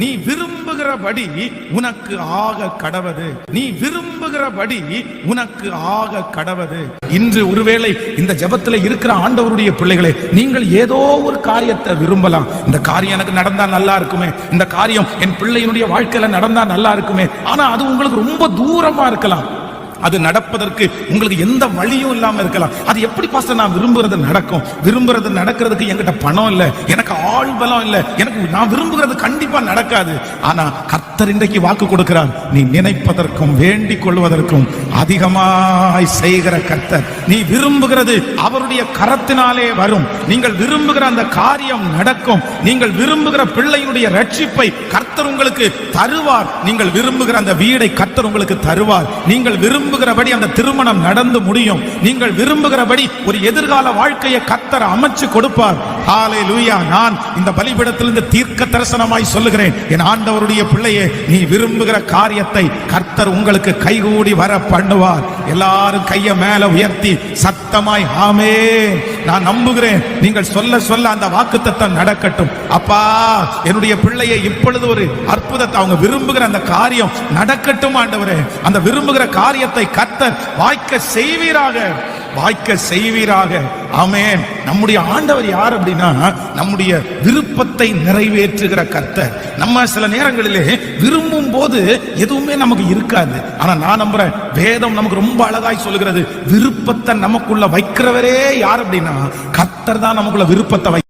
நீ விரும்புகிறபடி உனக்கு ஆக கடவது. நீ விரும்புகிறபடி உனக்கு ஆக கடவது. இன்று ஒருவேளை இந்த ஜெபத்துல இருக்கிற ஆண்டவருடைய பிள்ளைகளே, நீங்கள் ஏதோ ஒரு காரியத்தை விரும்பலாம். இந்த காரியம் எனக்கு நடந்தா நல்லா இருக்குமே, இந்த காரியம் என் பிள்ளையினுடைய வாழ்க்கையில நடந்தா நல்லா இருக்குமே. ஆனா அது உங்களுக்கு ரொம்ப தூரமா இருக்கலாம். அது நடப்பதற்கு உங்களுக்கு எந்த வழியும் இல்லாம இருக்கலாம். அது எப்படி பாஸ்டர் நான் விரும்புறது நடக்கும்? விரும்புறது நடக்கிறதுக்கு என்கிட்ட பணம் இல்ல, எனக்கு ஆள் பலம் இல்ல, எனக்கு நான் விரும்புகிறது கண்டிப்பா நடக்காது. ஆனா கர்த்தர் இன்றைக்கு வாக்கு கொடுக்கிறார், நீ நினைப்பதற்கும் வேண்டிக் கொள்வதற்கும் அதிகமாய் செய்கிற கர்த்தர். நீ விரும்புகிறது அவருடைய கரத்தினாலே வரும். நீங்கள் விரும்புகிற அந்த காரியம் நடக்கும். நீங்கள் விரும்புகிற பிள்ளையினுடைய ரட்சிப்பை கர்த்தர் உங்களுக்கு தருவார். நீங்கள் விரும்புகிற அந்த வீடை கர்த்தர் உங்களுக்கு தருவார். நீங்கள் விரும்புகிறபடி அந்த திருமணம் நடந்து முடியும். நீங்கள் விரும்புகிறபடி ஒரு எதிர்கால வாழ்க்கையை கர்த்தர் அமைச்சு கொடுப்பார். ஹல்லேலூயா. நான் இந்த பலிபீடத்திலிருந்து தீர்க்க தரிசனமாய் சொல்லுகிறேன், என் ஆண்டவருடைய பிள்ளையே, நீ விரும்புகிற காரியத்தை கர்த்தர் உங்களுக்கு கைகூடி வர பண்ணுவார். எல்லாரும் கையை மேல உயர்த்தி சத்தமாய் ஆமென். நான் நம்புகிறேன், நீங்கள் சொல்ல சொல்ல அந்த வாக்குத்தத்தம் நடக்கட்டும். அப்பா, என்னுடைய பிள்ளையை இப்பொழுது ஒரு அற்புதத்தை, அவங்க விரும்புகிற அந்த காரியம் நடக்கட்டும் ஆண்டவரே. அந்த விரும்புகிற காரியத்தை கர்த்தர் வாய்க்க செய்வீராக, வாய்க்க செய்வீராக. ஆமென். நம்முடைய ஆண்டவர் யார் அப்படின்னா, நம்முடைய விருப்பத்தை நிறைவேற்றுகிற கர்த்தர். நம்ம சில நேரங்களிலே விரும்பும் போது எதுவுமே நமக்கு இருக்காது. ஆனா நான் நம்புறேன், வேதம் நமக்கு ரொம்ப அழகாய் சொல்லுகிறது, விருப்பத்தை நமக்குள்ள வைக்கிறவரே யார் அப்படின்னா கர்த்தர் தான் நமக்குள்ள விருப்பத்தை